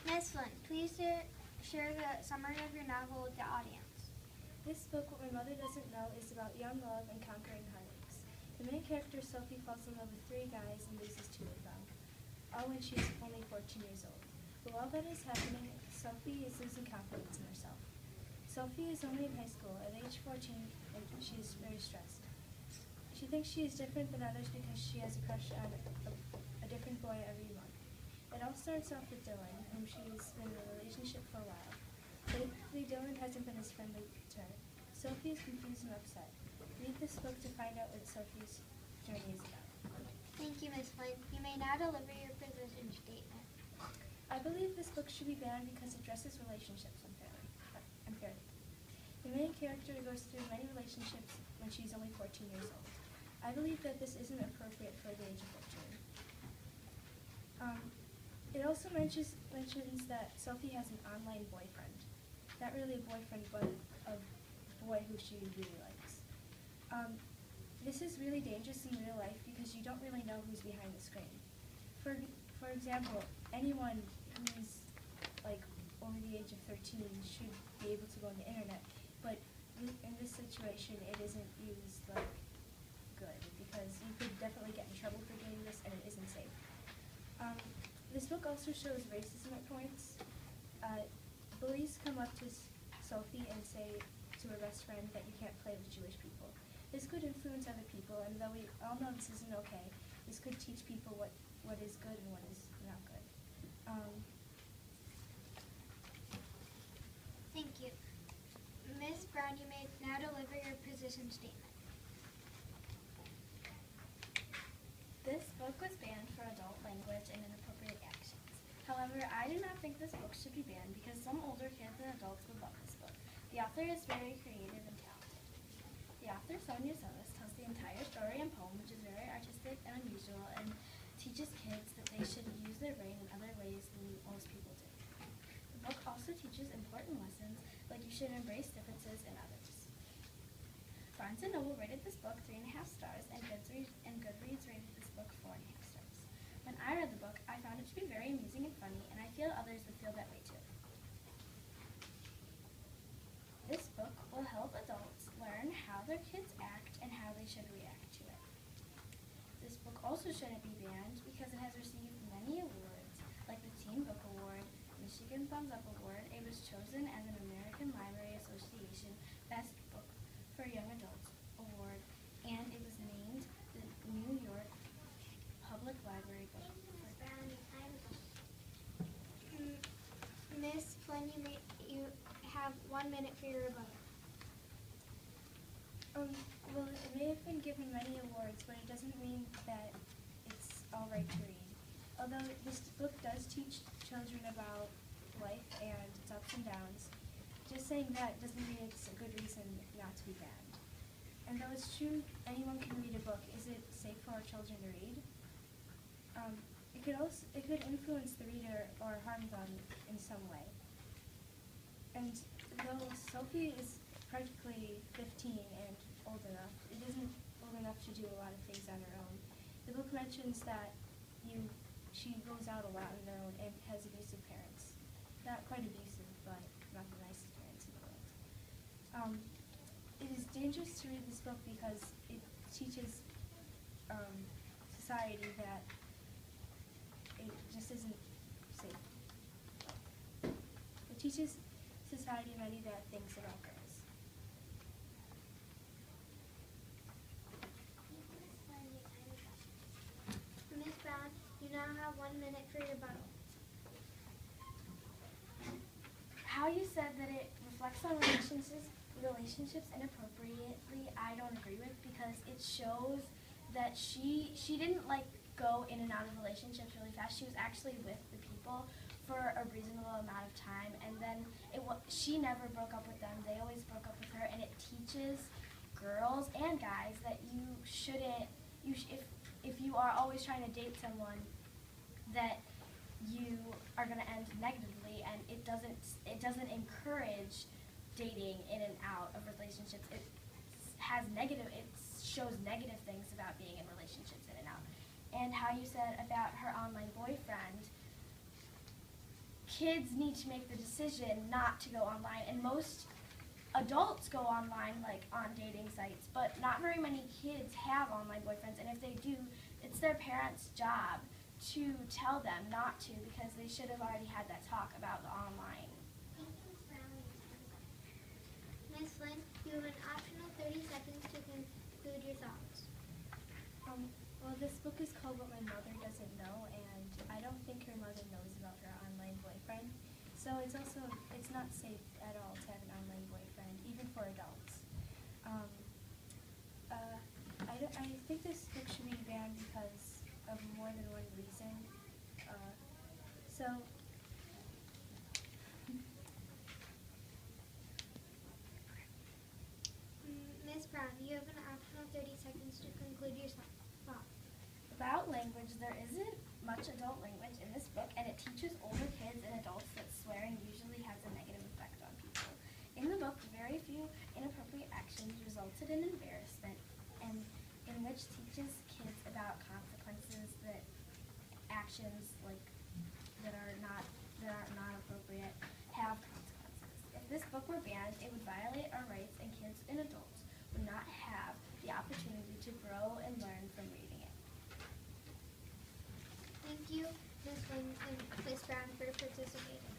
Miss Flynn, please share the summary of your novel with the audience. This book, What My Mother Doesn't Know, is about young love and conquering heartaches. The main character, Sophie, falls in love with 3 guys and loses 2 of them, all when she is only 14 years old. But while that is happening, Sophie is losing confidence in herself. Sophie is only in high school at age 14, and she is very stressed. She thinks she is different than others because she has a crush on a different boy every month. It all starts off with Dylan, whom she has been in a relationship for a while. Lately, Dylan hasn't been as friendly to her. Sophie is confused and upset. Read this book to find out what Sophie's journey is about. Thank you, Miss Flynn. You may now deliver your position statement. I believe this book should be banned because it addresses relationships unfairly. The main character goes through many relationships when she's only 14 years old. I believe that this isn't appropriate for the age of 14. It also mentions that Sophie has an online boyfriend. Not really a boyfriend, but a boy who she really likes. This is really dangerous in real life because you don't really know who's behind the screen. For example, anyone who's like over the age of 13 should be able to go on the internet, but in this situation, it isn't used like good because you could definitely get in trouble for doing this, and it isn't safe. This book also shows racism at points. Bullies come up to Sophie and say to her best friend that you can't play with Jewish people. This could influence other people, and though we all know this isn't okay, this could teach people what is good and what is not good. Thank you. Miss Brown, you may now deliver your position statement. This book was banned for adult language and inappropriate actions. However, I do not think this book should be banned because some older kids and adults would love this book. The author is very creative and talented. The author, Sonia Solis, tells the entire story and poem, which is very artistic and unusual, and teaches kids that they should use their brain in other ways than most people do. The book also teaches important lessons, like you should embrace differences in others. Barnes & Noble rated this book 3.5 stars, and Goodreads rated this book 4.5 stars. When I read the book, I found it to be very amusing and funny, and I feel others would feel that way too. This book will help adults learn how their kids act and how they should react to it. This book also shouldn't be banned because it has received many awards, like the Teen Book Award, Michigan Thumbs Up Award. It was chosen as an American Library Association Best Book for Young Adults Award, and it was named the New York Public Library Book. Miss Flynn, you have 1 minute for your rebuttal. Well, it may have been given many awards, but it doesn't mean that it's all right to read. Although this book does teach children about life and its ups and downs, just saying that doesn't mean it's a good reason not to be banned. And though it's true anyone can read a book, is it safe for our children to read? It could influence the reader or harm them in some way. And though Sophie is practically 15 and old enough, it isn't old enough to do a lot of things on her own. The book mentions that she goes out a lot on her own and has abusive parents. Not quite abusive, but not the nicest parents in the world. It is dangerous to read this book because it teaches society that it just isn't safe. It teaches society many bad things about girls. Miss Brown, you now have 1 minute for your rebuttal. How you said that it reflects on relationships inappropriately, I don't agree with, because it shows that she didn't like go in and out of relationships really fast. She was actually with the people for a reasonable amount of time, and then she never broke up with them. They always broke up with her, and it teaches girls and guys that you shouldn't. If you are always trying to date someone, that you are going to end negatively, and it doesn't encourage dating in and out of relationships. It shows negative things about being in relationships in and out. And how you said about her online boyfriend, kids need to make the decision not to go online, and most adults go online, like on dating sites, but not very many kids have online boyfriends, and if they do, it's their parents' job to tell them not to, because they should have already had that talk about the online. Miss Lynn, you have an optional 30 seconds to conclude your thoughts. Well, this book is called What My Mother Doesn't Know, and I don't think her mother knows about her online boyfriend. So it's not safe at all to have an online boyfriend, even for adults. I think this book should be banned because of more than one reason. Miss Brown, you have an optional 30 seconds to conclude your thoughts. About language, there isn't much adult language in this book, and it teaches older kids and adults that swearing usually has a negative effect on people. In the book, very few inappropriate actions resulted in embarrassment, and in which teaches kids about consequences that actions that are not appropriate have consequences. If this book were banned, it would violate our rights, and kids and adults would not have the opportunity to grow and learn from reading it. Thank you, Miss Lynn and Miss Brown, for participating.